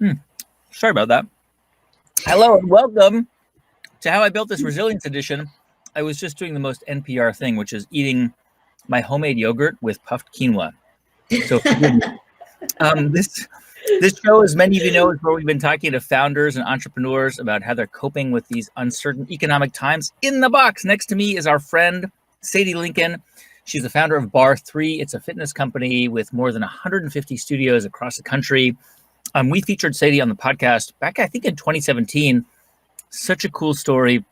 Sorry about that. Hello and welcome to How I Built This Resilience Edition. I was just doing the most NPR thing, which is eating my homemade yogurt with puffed quinoa. So this show, as many of you know, is where we've been talking to founders and entrepreneurs about how they're coping with these uncertain economic times. In the box next to me is our friend, Sadie Lincoln. She's the founder of barre3. It's a fitness company with more than 150 studios across the country. We featured Sadie on the podcast back, I think, in 2017. Such a cool story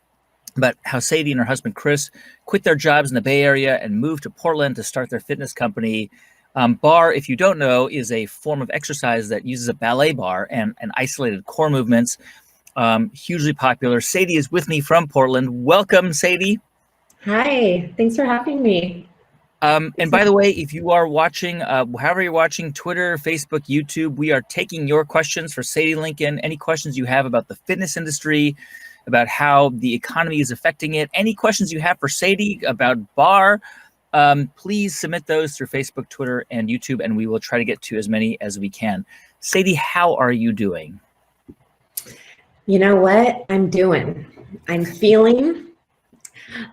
about how Sadie and her husband, Chris, quit their jobs in the Bay Area and moved to Portland to start their fitness company. Barre, if you don't know, is a form of exercise that uses a ballet bar and isolated core movements. Hugely popular. Sadie is with me from Portland. Welcome, Sadie. Hi, thanks for having me. And by the way, if you are watching, however you're watching, Twitter, Facebook, YouTube, we are taking your questions for Sadie Lincoln. Any questions you have about the fitness industry, about how the economy is affecting it, any questions you have for Sadie about Barre, please submit those through Facebook, Twitter, and YouTube, and we will try to get to as many as we can. Sadie, how are you doing? You know what I'm doing? I'm feeling,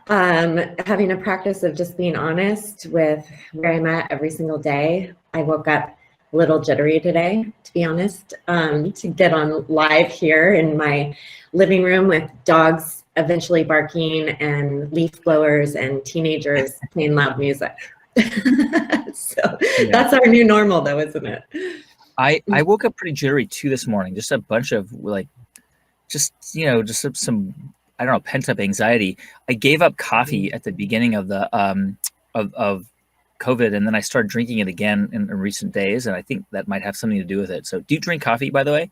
having a practice of just being honest with where I'm at every single day. I woke up a little jittery today, to be honest, to get on live here in my living room with dogs eventually barking and leaf blowers and teenagers playing loud music. So yeah. That's our new normal though, isn't it? I woke up pretty jittery too this morning. Just a bunch of some I don't know, pent up anxiety. I gave up coffee at the beginning of the of COVID, and then I started drinking it again in recent days, and I think that might have something to do with it. So, do you drink coffee, by the way?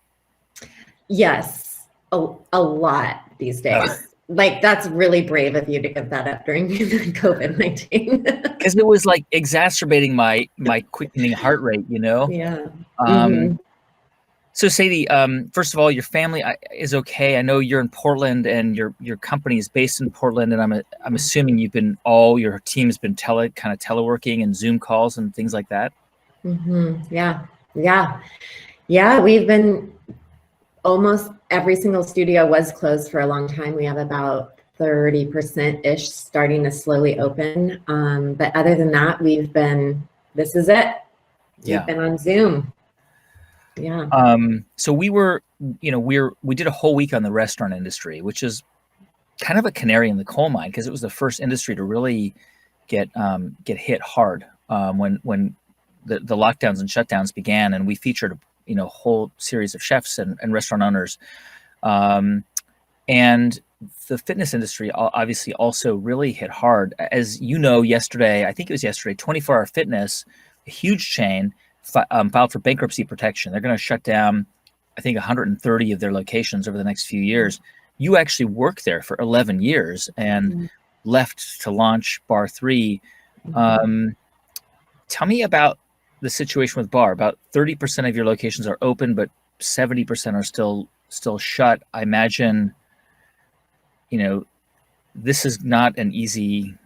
Yes, a lot these days. Like, that's really brave of you to give that up during COVID-19. Because it was like exacerbating my quickening heart rate, you know? Yeah. So Sadie, first of all, your family is okay. I know you're in Portland and your company is based in Portland, and I'm assuming your team has been teleworking and Zoom calls and things like that. Yeah. We've been, almost every single studio was closed for a long time. We have about 30%-ish starting to slowly open. But other than that, this is it. We've been on Zoom. Yeah. So we did a whole week on the restaurant industry, which is kind of a canary in the coal mine because it was the first industry to really get hit hard when the lockdowns and shutdowns began, and we featured a whole series of chefs and restaurant owners, and the fitness industry obviously also really hit hard. As you know, I think it was yesterday, 24 Hour Fitness, a huge chain, filed for bankruptcy protection. They're going to shut down, I think, 130 of their locations over the next few years. You actually worked there for 11 years and left to launch barre3. Tell me about the situation with Barre. About 30% of your locations are open, but 70% are still shut. I imagine, this is not an easy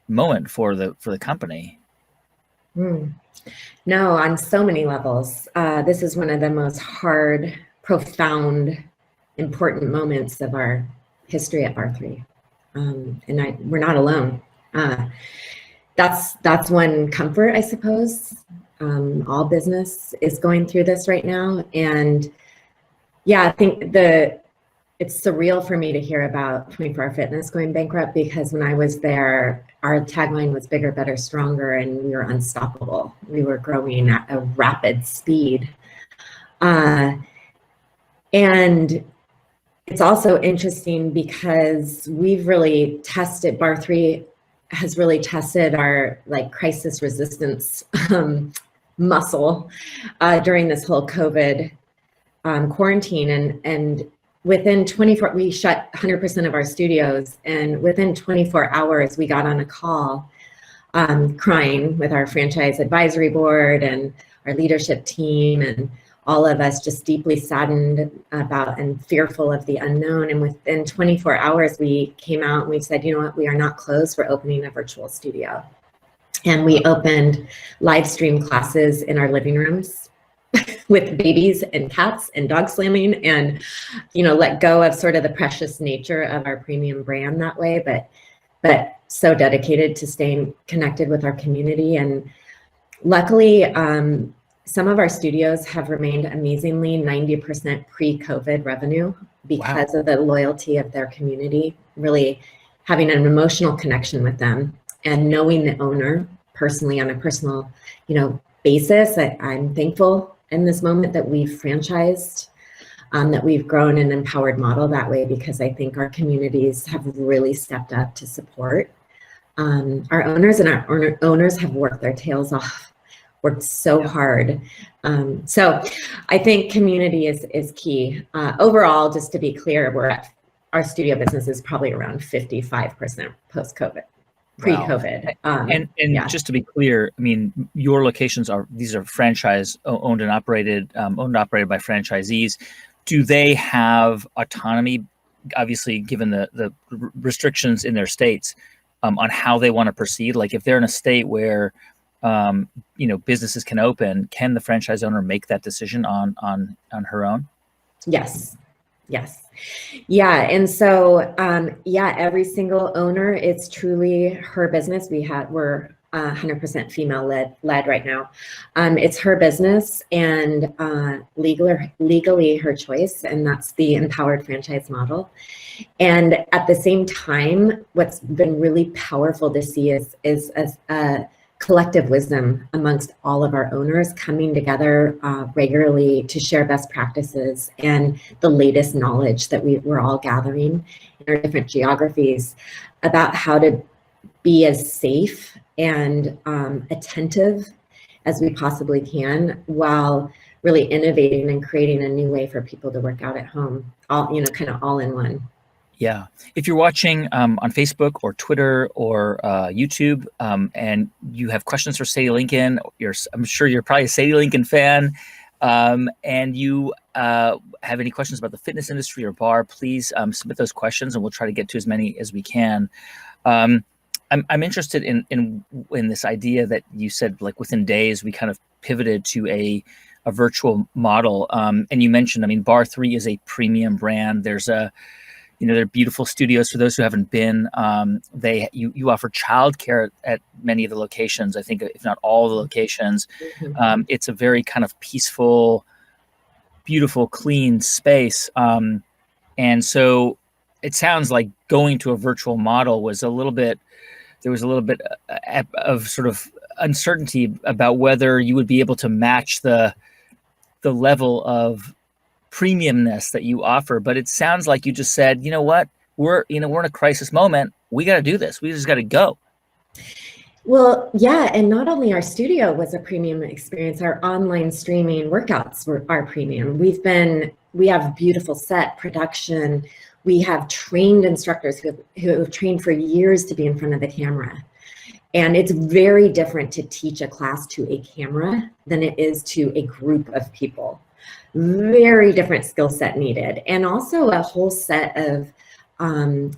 moment for the company. No, on so many levels. This is one of the most hard, profound, important moments of our history at barre3. And we're not alone. That's one comfort, I suppose. All business is going through this right now. And yeah, I think it's surreal for me to hear about 24 Hour Fitness going bankrupt, because when I was there, our tagline was bigger, better, stronger, and we were unstoppable. We were growing at a rapid speed. And it's also interesting because barre3 has really tested our crisis resistance muscle during this whole COVID quarantine. And within 24, we shut 100% of our studios, and within 24 hours, we got on a call crying with our franchise advisory board and our leadership team, and all of us just deeply saddened about and fearful of the unknown. And within 24 hours, we came out and we said, you know what, we are not closed, we're opening a virtual studio. And we opened live stream classes in our living rooms. with babies and cats and dog slamming, and let go of sort of the precious nature of our premium brand that way, but so dedicated to staying connected with our community. And luckily, some of our studios have remained amazingly 90% pre-COVID revenue because of the loyalty of their community, really having an emotional connection with them and knowing the owner personally on a personal, basis. I'm thankful in this moment that we've franchised, that we've grown an empowered model that way, because I think our communities have really stepped up to support our owners, and our owners have worked their tails off, worked so hard. So I think community is key. Overall, just to be clear, our studio business is probably around 55% post-COVID. Pre-COVID. Wow. And just to be clear, I mean, your locations these are franchise owned and operated by franchisees. Do they have autonomy, obviously, given the restrictions in their states, on how they want to proceed? Like if they're in a state where, businesses can open, can the franchise owner make that decision on her own? Yes. Yeah. And so, every single owner, it's truly her business. We're 100% female led right now. It's her business and legally her choice. And that's the empowered franchise model. And at the same time, what's been really powerful to see is a collective wisdom amongst all of our owners coming together regularly to share best practices and the latest knowledge that we're all gathering in our different geographies about how to be as safe and attentive as we possibly can, while really innovating and creating a new way for people to work out at home, kind of all in one. Yeah. If you're watching on Facebook or Twitter or YouTube, and you have questions for Sadie Lincoln, I'm sure you're probably a Sadie Lincoln fan, and you have any questions about the fitness industry or bar, please submit those questions, and we'll try to get to as many as we can. I'm interested in this idea that you said, like within days, we kind of pivoted to a virtual model, and you mentioned, barre3 is a premium brand. There's they're beautiful studios. For those who haven't been, you offer childcare at many of the locations. I think, if not all the locations. It's a very kind of peaceful, beautiful, clean space. And so it sounds like going to a virtual model was there was a little bit of sort of uncertainty about whether you would be able to match the level of premiumness that you offer. But it sounds like you just said, you know what, we're in a crisis moment. We got to do this. We just got to go. Well, yeah. And not only our studio was a premium experience, our online streaming workouts are premium. We have beautiful set production. We have trained instructors who have trained for years to be in front of the camera. And it's very different to teach a class to a camera than it is to a group of people. Very different skill set needed, and also a whole set of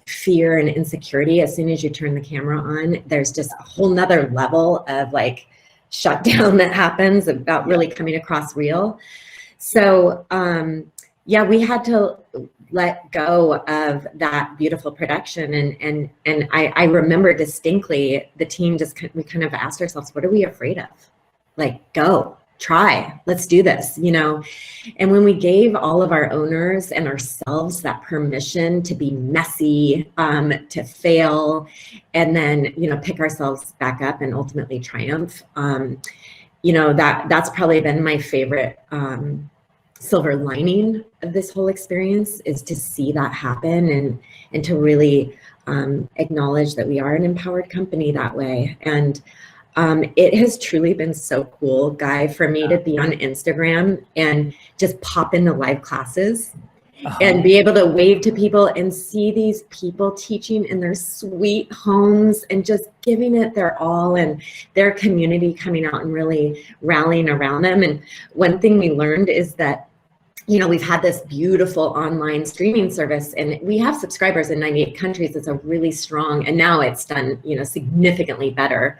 fear and insecurity. As soon as you turn the camera on, there's just a whole nother level of like shutdown that happens about really coming across real. So we had to let go of that beautiful production, and I remember distinctly the team we kind of asked ourselves, what are we afraid of? Like, go. Try, let's do this, And when we gave all of our owners and ourselves that permission to be messy, to fail, and then, pick ourselves back up and ultimately triumph, that's probably been my favorite silver lining of this whole experience, is to see that happen and to really acknowledge that we are an empowered company that way. And it has truly been so cool, Guy, for me to be on Instagram and just pop into live classes and be able to wave to people and see these people teaching in their sweet homes and just giving it their all, and their community coming out and really rallying around them. And one thing we learned is that we've had this beautiful online streaming service, and we have subscribers in 98 countries. It's a really strong, and now it's done, significantly better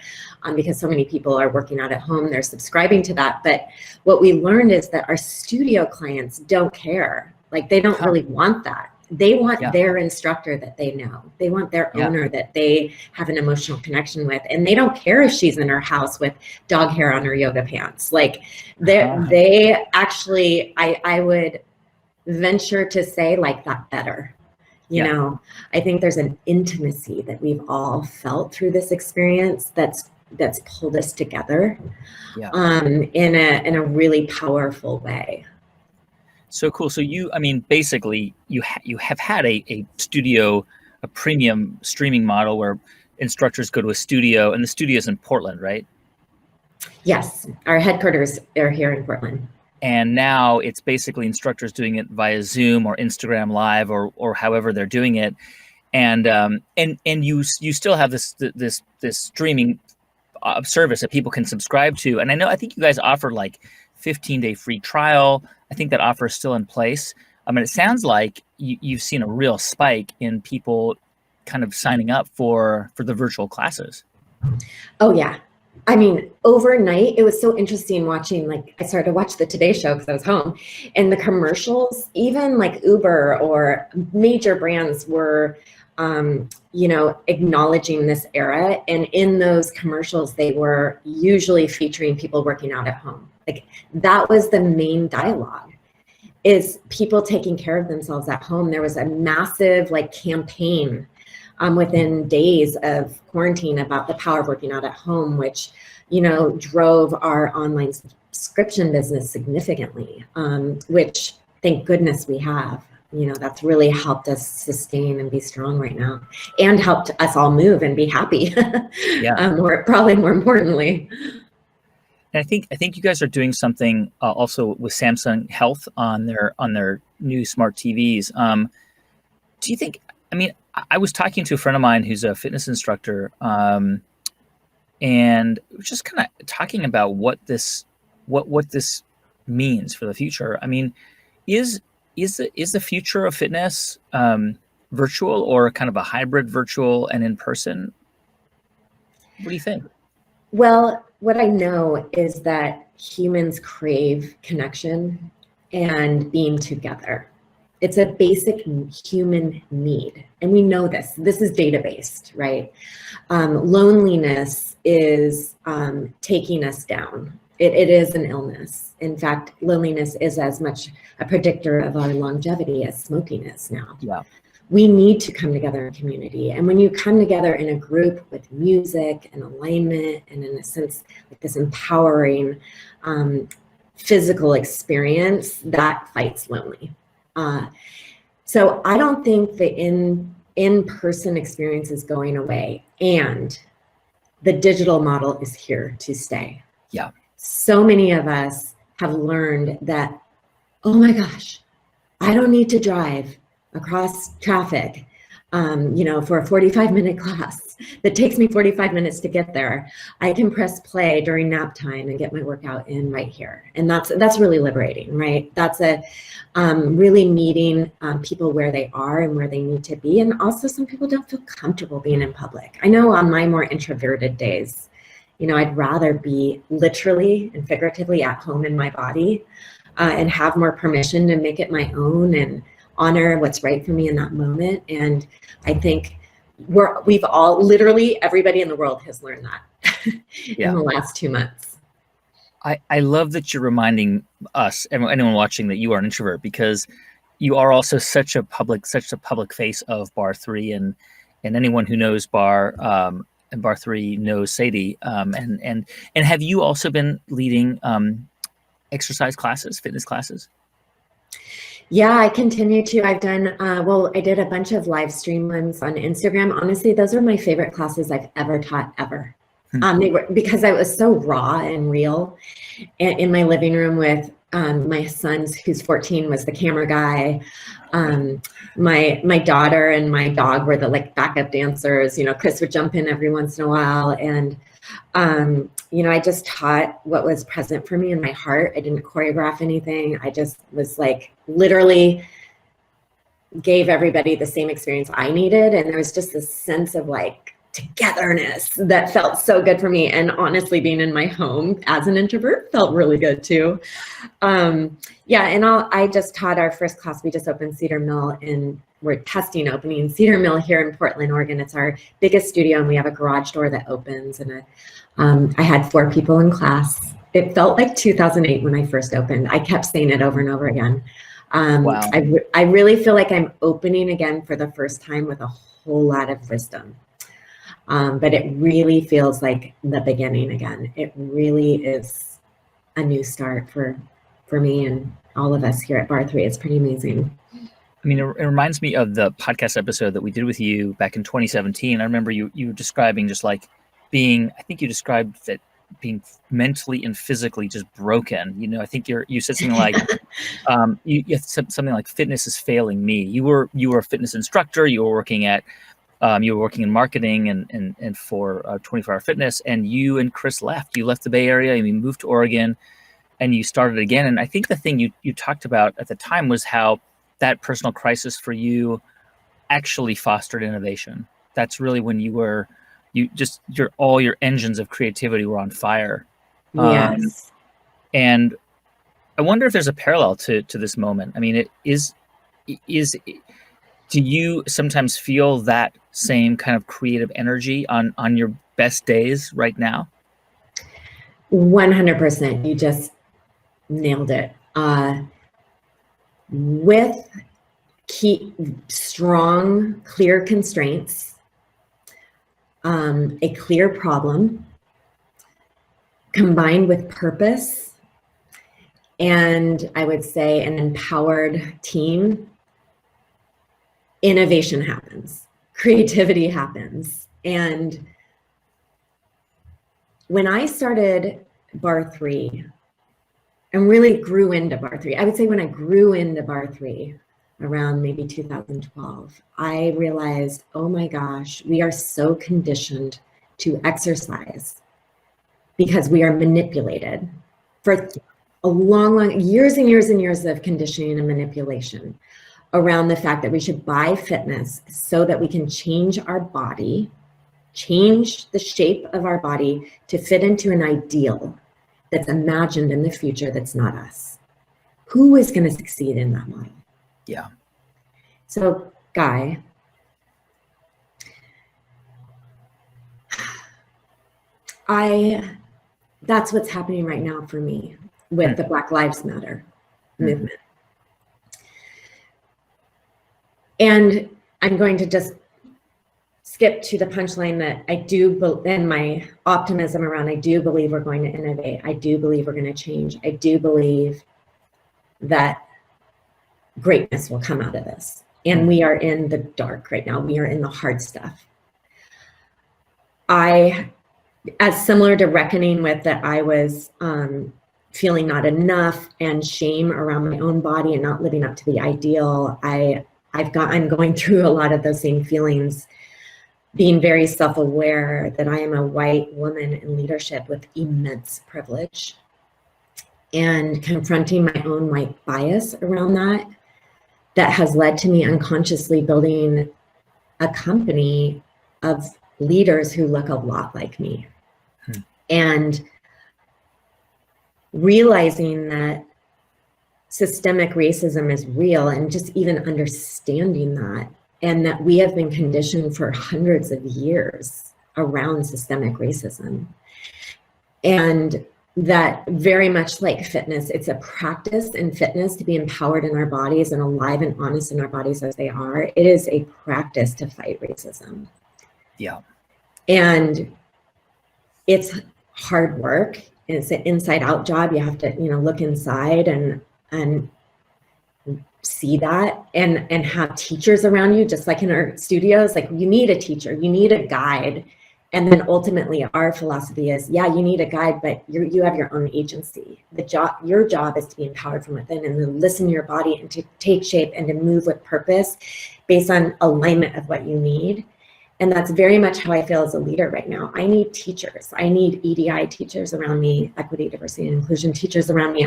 because so many people are working out at home. They're subscribing to that. But what we learned is that our studio clients don't care. Like, they don't really want that. They want their instructor that they know. They want their owner that they have an emotional connection with. And they don't care if she's in her house with dog hair on her yoga pants. Like, they actually, I would venture to say, like that better. I think there's an intimacy that we've all felt through this experience that's pulled us together in a really powerful way. So cool. So basically you have had a studio, a premium streaming model where instructors go to a studio, and the studio's in Portland, right? Yes. Our headquarters are here in Portland. And now it's basically instructors doing it via Zoom or Instagram Live or however they're doing it. And you still have this streaming service that people can subscribe to. And I think you guys offer like 15-day free trial. I think that offer is still in place. It sounds like you've seen a real spike in people kind of signing up for the virtual classes. Oh yeah. Overnight, it was so interesting watching, like, I started to watch the Today Show because I was home, and the commercials, even like Uber or major brands were, acknowledging this era. And in those commercials, they were usually featuring people working out at home. Like, that was the main dialogue, is people taking care of themselves at home. There was a massive campaign within days of quarantine about the power of working out at home, which, drove our online subscription business significantly, which thank goodness we have. That's really helped us sustain and be strong right now, and helped us all move and be happy. Probably more importantly. And I think you guys are doing something also with Samsung Health on their new smart TVs. Do you think? I was talking to a friend of mine who's a fitness instructor, and just kind of talking about what this means for the future. Is the future of fitness virtual, or kind of a hybrid virtual and in person? What do you think? Well, what I know is that humans crave connection and being together. It's a basic human need. And we know this. This is data-based, right? Loneliness is taking us down. It is an illness. In fact, loneliness is as much a predictor of our longevity as smoking is now. Yeah. We need to come together in community. And when you come together in a group with music and alignment, and in a sense, like this empowering physical experience, that fights lonely. So I don't think the in-person experience is going away, and the digital model is here to stay. Yeah. So many of us have learned that, oh my gosh, I don't need to drive across traffic, for a 45-minute class that takes me 45 minutes to get there. I can press play during nap time and get my workout in right here. And that's really liberating, right? That's really meeting people where they are and where they need to be. And also, some people don't feel comfortable being in public. I know on my more introverted days, I'd rather be literally and figuratively at home in my body and have more permission to make it my own and honor what's right for me in that moment. And I think we've all, literally everybody in the world has learned that in the last 2 months. I love that you're reminding us, anyone watching, that you are an introvert, because you are also such a public face of barre3, and anyone who knows and barre3 knows Sadie. And have you also been leading exercise classes, fitness classes? Yeah, I continue to. I've done, I did a bunch of live stream ones on Instagram. Honestly, those are my favorite classes I've ever taught, ever. They were, because I was so raw and real in my living room with my son, who's 14, was the camera guy. My daughter and my dog were the backup dancers. Chris would jump in every once in a while. And I just taught what was present for me in my heart. I didn't choreograph anything. I just was like, literally gave everybody the same experience I needed. And there was just this sense of like togetherness that felt so good for me. And honestly, being in my home as an introvert felt really good too. I just taught our first class. We just opened Cedar Mill, and we're testing opening Cedar Mill here in Portland, Oregon. It's our biggest studio, and we have a garage door that opens. And I had 4 people in class. It felt like 2008 when I first opened. I kept saying it over and over again. Wow. I really feel like I'm opening again for the first time with a whole lot of wisdom. But it really feels like the beginning again. It really is a new start for me and all of us here at barre3. It's pretty amazing. I mean, it reminds me of the podcast episode that we did with you back in 2017. I remember you describing just like being, I think you described that being mentally and physically just broken. I think you said something like, you said something like fitness is failing me. You were a fitness instructor. You were working in marketing and for 24-hour fitness, and you and Chris left. You left the Bay Area and you moved to Oregon, and you started again. And I think the thing you talked about at the time was how that personal crisis for you actually fostered innovation. That's really when all your engines of creativity were on fire. Yes. And I wonder if there's a parallel to this moment. I mean, do you sometimes feel that same kind of creative energy on your best days right now? 100%. You just nailed it. With strong, clear constraints, a clear problem, combined with purpose, and I would say an empowered team, innovation happens, creativity happens. And when I started barre3 and really grew into barre3, I would say when I grew into barre3 around maybe 2012, I realized, oh my gosh, we are so conditioned to exercise because we are manipulated for a long years and years and years of conditioning and manipulation around the fact that we should buy fitness so that we can change our body, change the shape of our body to fit into an ideal that's imagined in the future that's not us. Who is going to succeed in that model? Yeah. So, Guy, that's what's happening right now for me with the Black Lives Matter movement. And I'm going to just skip to the punchline that I do, and my optimism around, I do believe we're going to innovate. I do believe we're going to change. I do believe that greatness will come out of this. And we are in the dark right now. We are in the hard stuff. As similar to reckoning with that, I was feeling not enough and shame around my own body and not living up to the ideal. I'm going through a lot of those same feelings, being very self-aware that I am a white woman in leadership with immense privilege, and confronting my own white bias around that has led to me unconsciously building a company of leaders who look a lot like me. And realizing that systemic racism is real, and just even understanding that, and that we have been conditioned for hundreds of years around systemic racism. And that very much like fitness, it's a practice in fitness to be empowered in our bodies and alive and honest in our bodies as they are. It is a practice to fight racism. Yeah. And it's hard work. It's an inside out job. You have to, look inside and see that and have teachers around you, just like in our studios. Like, you need a teacher, you need a guide. And then ultimately our philosophy is, yeah, you need a guide, but you have your own agency. Your job is to be empowered from within and to listen to your body and to take shape and to move with purpose based on alignment of what you need. And that's very much how I feel as a leader right now. I need teachers. I need EDI teachers around me, equity, diversity, and inclusion teachers around me.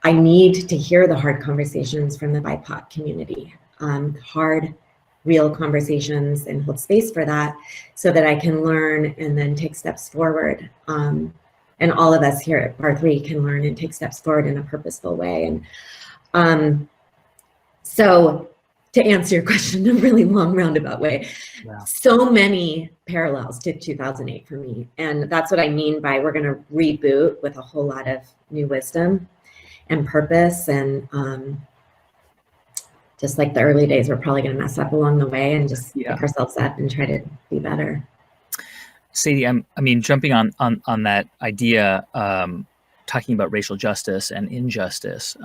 I need to hear the hard conversations from the BIPOC community, hard, real conversations, and hold space for that so that I can learn and then take steps forward. And all of us here at barre3 can learn and take steps forward in a purposeful way. And so to answer your question in a really long roundabout way, so many parallels to 2008 for me. And that's what I mean by we're gonna reboot with a whole lot of new wisdom and purpose. And just like the early days, we're probably gonna mess up along the way and just pick ourselves up and try to be better. Sadie, I mean, jumping on that idea, talking about racial justice and injustice.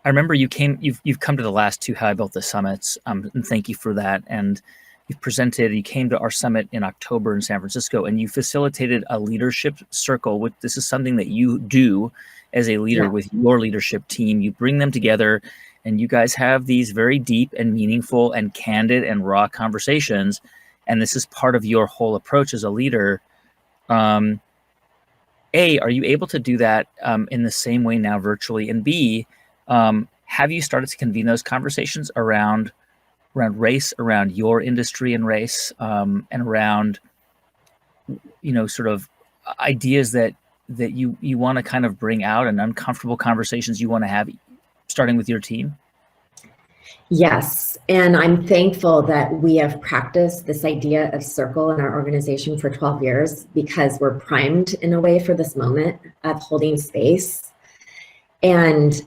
I remember you've come to the last two How I Built the Summits, and thank you for that. And you came to our summit in October in San Francisco, and you facilitated a leadership circle. This is something that you do as a leader with your leadership team. You bring them together and you guys have these very deep and meaningful and candid and raw conversations. And this is part of your whole approach as a leader. A, are you able to do that in the same way now virtually? And B, have you started to convene those conversations around race, around your industry and race, and around, sort of ideas that you want to kind of bring out and uncomfortable conversations you want to have, starting with your team? Yes, and I'm thankful that we have practiced this idea of circle in our organization for 12 years because we're primed in a way for this moment of holding space. And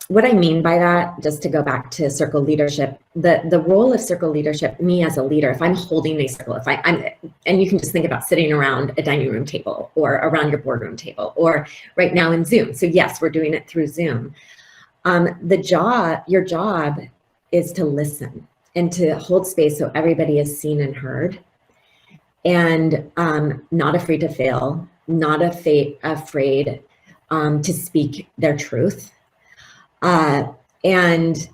what I mean by that, just to go back to circle leadership, the role of circle leadership, me as a leader, if I'm holding a circle, and you can just think about sitting around a dining room table or around your boardroom table or right now in Zoom. So yes, we're doing it through Zoom. Your job is to listen and to hold space so everybody is seen and heard, and not afraid to fail, not afraid to speak their truth. And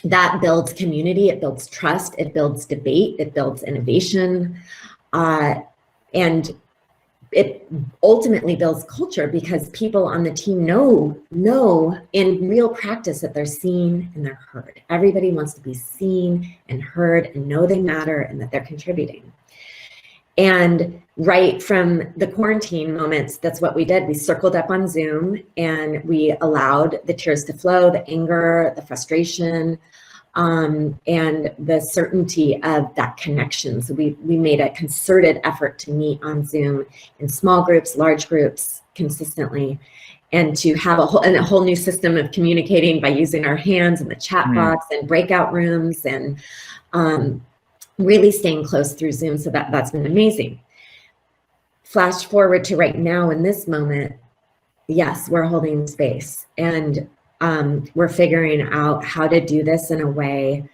that builds community, it builds trust, it builds debate, it builds innovation, and it ultimately builds culture because people on the team know in real practice that they're seen and they're heard. Everybody wants to be seen and heard and know they matter and that they're contributing. And right from the quarantine moments, that's what we did. We circled up on Zoom and we allowed the tears to flow, the anger, the frustration, and the certainty of that connection. So we made a concerted effort to meet on Zoom in small groups, large groups, consistently, and to have a whole new system of communicating by using our hands and the chat box and breakout rooms and really staying close through Zoom. So that's been amazing. Flash forward to right now in this moment, yes, we're holding space and we're figuring out how to do this in a way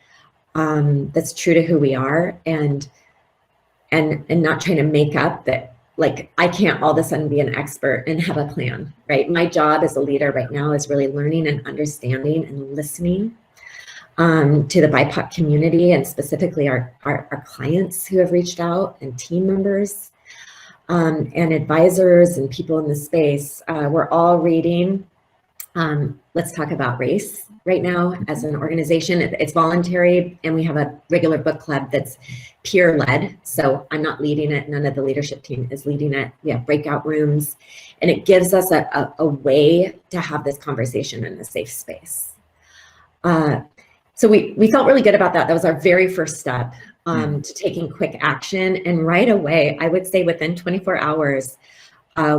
that's true to who we are and not trying to make up that, like, I can't all of a sudden be an expert and have a plan, right? My job as a leader right now is really learning and understanding and listening to the BIPOC community and specifically our clients who have reached out and team members and advisors and people in the space. We're all reading Let's Talk About Race right now as an organization. It's voluntary and we have a regular book club that's peer-led. So I'm not leading it, none of the leadership team is leading it. We have breakout rooms and it gives us a way to have this conversation in a safe space. So we felt really good about that. That was our very first step to taking quick action. And right away, I would say within 24 hours,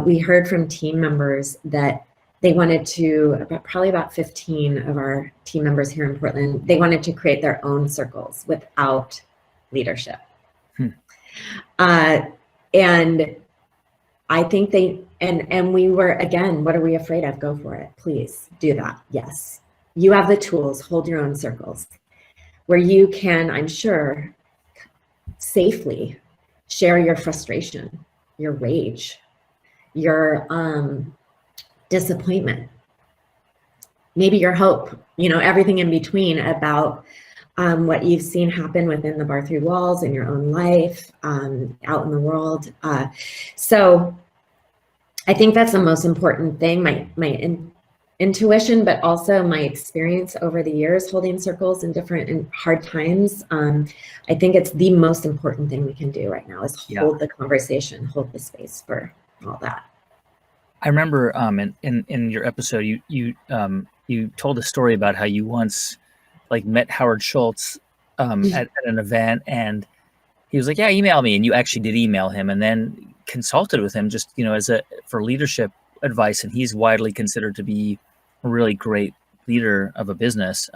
we heard from team members that they wanted to, probably about 15 of our team members here in Portland, they wanted to create their own circles without leadership. And I think and we were, again, what are we afraid of? Go for it, please do that, yes. You have the tools, hold your own circles, where you can, I'm sure, safely share your frustration, your rage, your disappointment, maybe your hope, everything in between about what you've seen happen within the barre3 walls in your own life, out in the world. So I think that's the most important thing, my intuition, but also my experience over the years holding circles in different and hard times. I think it's the most important thing we can do right now is hold the conversation, hold the space for all that. I remember in your episode, you told a story about how you once met Howard Schultz at an event, and he was like, "Yeah, email me," and you actually did email him, and then consulted with him just for leadership advice, and he's widely considered to be a really great leader of a business.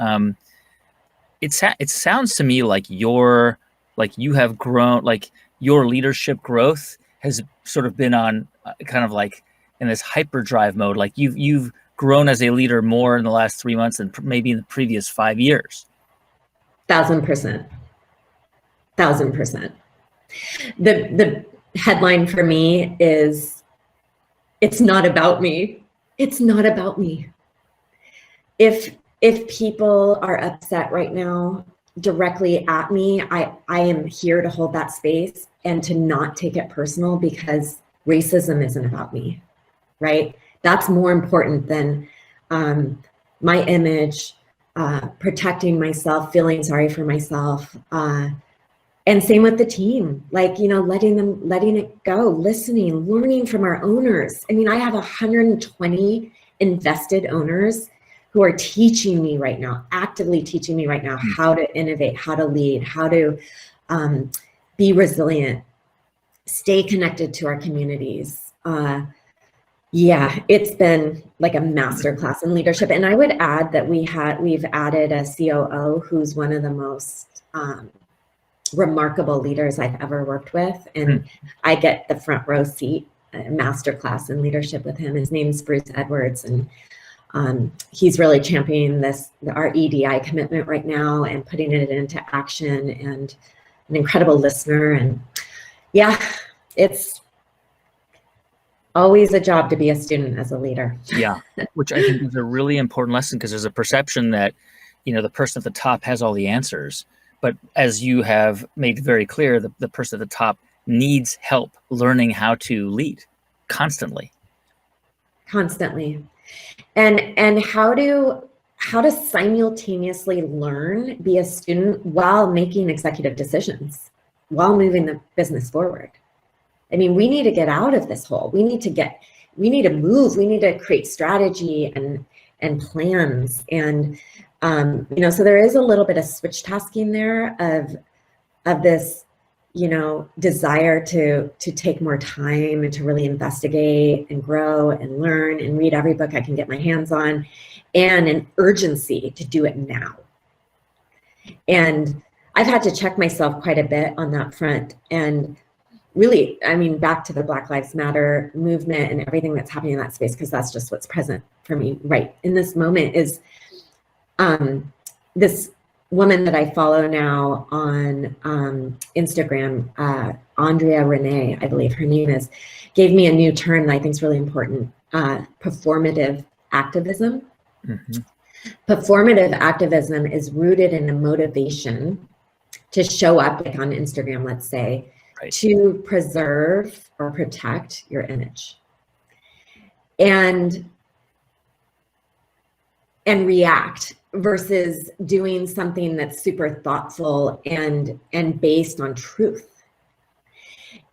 It sounds to me like you have grown, your leadership growth has sort of been on kind of in this hyperdrive mode. Like you've grown as a leader more in the last 3 months than maybe in the previous 5 years. 1,000%. 1,000%. The headline for me is, it's not about me. It's not about me. If people are upset right now directly at me, I am here to hold that space and to not take it personal, because racism isn't about me, right? That's more important than my image, protecting myself, feeling sorry for myself. And same with the team, letting it go, listening, learning from our owners. I mean, I have 120 invested owners who are teaching me right now, actively teaching me right now how to innovate, how to lead, how to be resilient, stay connected to our communities. Yeah, it's been like a masterclass in leadership. And I would add that we've added a COO who's one of the most remarkable leaders I've ever worked with. And I get the front row seat, a masterclass in leadership with him. His name's Bruce Edwards. And he's really championing our EDI commitment right now and putting it into action, and an incredible listener. And yeah, it's always a job to be a student as a leader. Yeah, which I think is a really important lesson, because there's a perception that, the person at the top has all the answers. But as you have made very clear, the person at the top needs help learning how to lead constantly. Constantly. And how to simultaneously learn, be a student while making executive decisions, while moving the business forward. I mean, we need to get out of this hole. We need to move. We need to create strategy and plans. And, so there is a little bit of switch tasking there of this, desire to take more time and to really investigate and grow and learn and read every book I can get my hands on, and an urgency to do it now. And I've had to check myself quite a bit on that front. And really, I mean, back to the Black Lives Matter movement and everything that's happening in that space, because that's just what's present for me right in this moment, is this woman that I follow now on Instagram, Andrea Renee, I believe her name is, gave me a new term that I think is really important, performative activism. Mm-hmm. Performative activism is rooted in a motivation to show up, like on Instagram, let's say, right, to preserve or protect your image. And react, versus doing something that's super thoughtful and based on truth.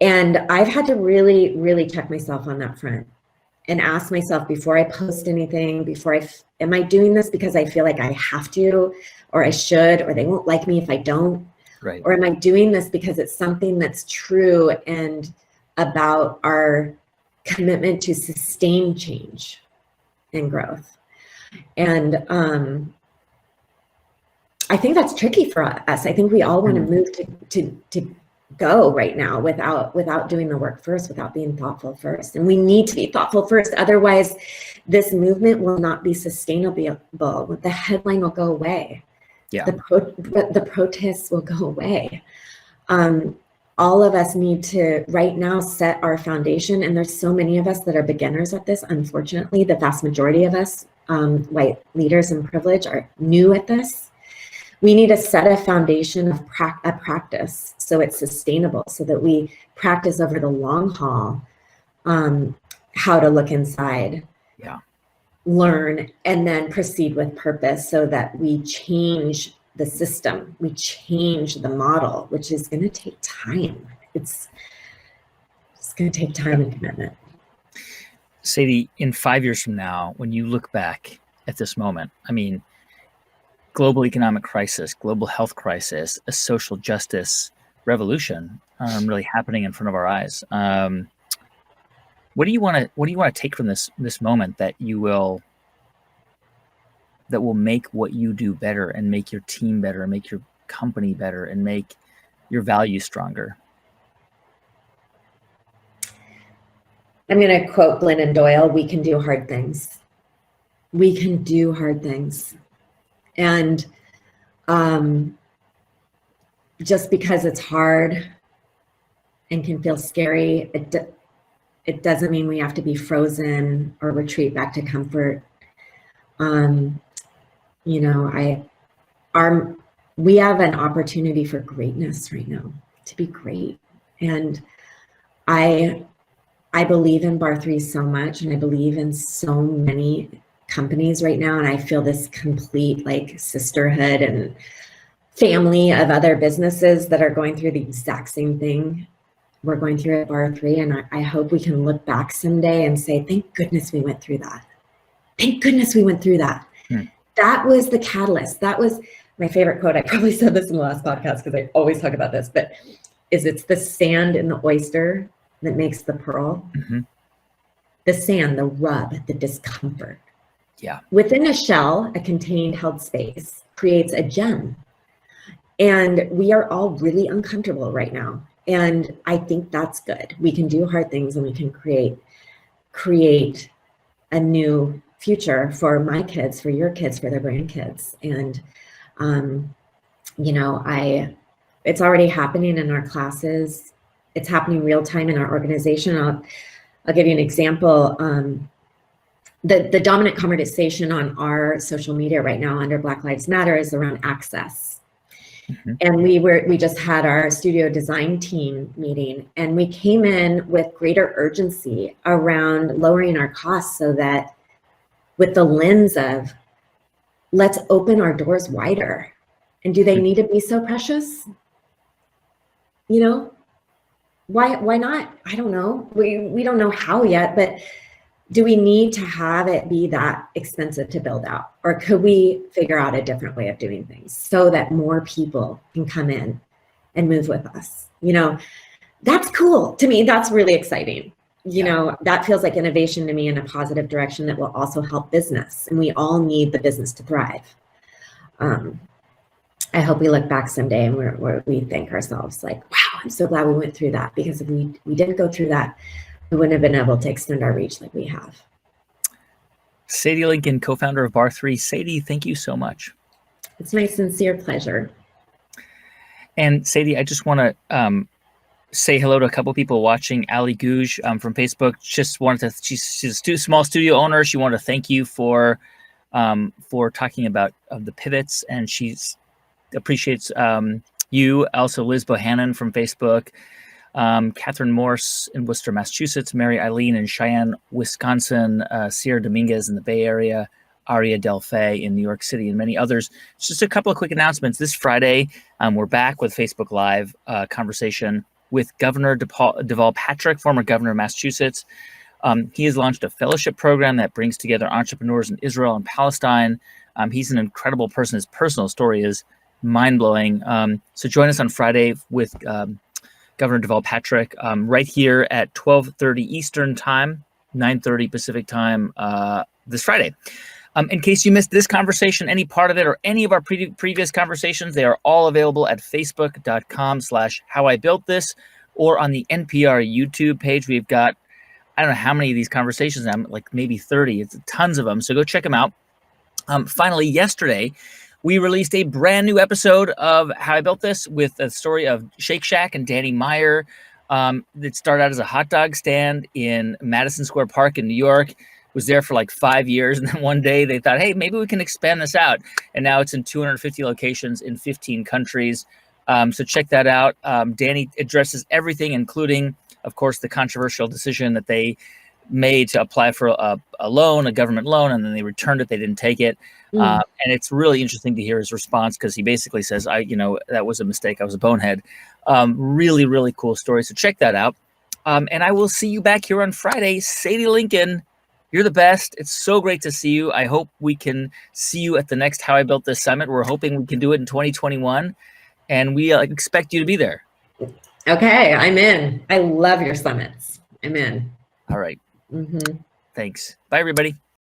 And I've had to really, really check myself on that front and ask myself before I post anything, am I doing this because I feel like I have to, or I should, or they won't like me if I don't? Right. Or am I doing this because it's something that's true and about our commitment to sustain change and growth? And I think that's tricky for us. I think we all want to move to go right now without doing the work first, without being thoughtful first. And we need to be thoughtful first. Otherwise, this movement will not be sustainable. The headline will go away. Yeah. The protests will go away. All of us need to right now set our foundation. And there's so many of us that are beginners at this. Unfortunately, the vast majority of us, white leaders in privilege, are new at this. We need to set a foundation of a practice so it's sustainable, so that we practice over the long haul how to look inside, learn, and then proceed with purpose, so that we change the system, we change the model, which is going to take time. It's going to take time and commitment. Sadie, in 5 years from now, when you look back at this moment, I mean, global economic crisis, global health crisis, a social justice revolution really happening in front of our eyes. What do you want to take from this moment that will make what you do better, and make your team better, and make your company better, and make your values stronger? I'm going to quote Glennon Doyle: "We can do hard things. We can do hard things." And just because it's hard and can feel scary, it doesn't mean we have to be frozen or retreat back to comfort. You know, we have an opportunity for greatness right now, to be great. And I believe in barre3's so much, and I believe in so many companies right now, and I feel this complete like sisterhood and family of other businesses that are going through the exact same thing we're going through at barre3. And I hope we can look back someday and say, thank goodness we went through that. Thank goodness we went through that. That was the catalyst. That was my favorite quote. I probably said this in the last podcast because I always talk about this, but it's the sand in the oyster that makes the pearl. The sand, the rub, the discomfort. Yeah. Within a shell, a contained held space creates a gem. And we are all really uncomfortable right now. And I think that's good. We can do hard things, and we can create a new future for my kids, for your kids, for their grandkids. And, you know, it's already happening in our classes. It's happening real time in our organization. I'll give you an example. The dominant conversation on our social media right now under Black Lives Matter is around access. And we just had our studio design team meeting, and we came in with greater urgency around lowering our costs, so that with the lens of let's open our doors wider. And do they need to be so precious? You know, why not? I don't know. We don't know how yet, but do we need to have it be that expensive to build out? Or could we figure out a different way of doing things so that more people can come in and move with us? You know, that's cool. To me, that's really exciting. You know, that feels like innovation to me in a positive direction that will also help business. And we all need the business to thrive. I hope we look back someday and we thank ourselves like, wow, I'm so glad we went through that, because if we didn't go through that, we wouldn't have been able to extend our reach like we have. Sadie Lincoln, co-founder of barre3. Sadie, thank you so much. It's my sincere pleasure. And Sadie, I just want to say hello to a couple people watching. Ali Gouge from Facebook just wanted to. She's a small studio owner. She wanted to thank you for talking about the pivots, and she's appreciates you. Also, Liz Bohannon from Facebook. Catherine Morse in Worcester, Massachusetts, Mary Eileen in Cheyenne, Wisconsin, Sierra Dominguez in the Bay Area, Aria Del Fay in New York City, and many others. Just a couple of quick announcements. This Friday, we're back with Facebook Live conversation with Governor Deval Patrick, former governor of Massachusetts. He has launched a fellowship program that brings together entrepreneurs in Israel and Palestine. He's an incredible person. His personal story is mind-blowing. So join us on Friday with Governor Deval Patrick right here at 12:30 Eastern Time, 9:30 Pacific Time this Friday. In case you missed this conversation, any part of it, or any of our previous conversations, they are all available at facebook.com/howibuiltthis or on the NPR YouTube page. We've got, I don't know how many of these conversations, like maybe 30. It's tons of them. So go check them out. Finally, yesterday, we released a brand new episode of How I Built This with the story of Shake Shack and Danny Meyer. It started out as a hot dog stand in Madison Square Park in New York. was there for like 5 years. And then one day they thought, hey, maybe we can expand this out. And now it's in 250 locations in 15 countries. So check that out. Danny addresses everything, including, of course, the controversial decision that they made to apply for a loan, a government loan, and then they returned it. They didn't take it. And it's really interesting to hear his response, because he basically says, that was a mistake. I was a bonehead. Really, really cool story. So check that out. And I will see you back here on Friday. Sadie Lincoln, you're the best. It's so great to see you. I hope we can see you at the next How I Built This Summit. We're hoping we can do it in 2021, and we expect you to be there. Okay, I'm in. I love your summits. I'm in. All right. Mm-hmm. Thanks. Bye, everybody.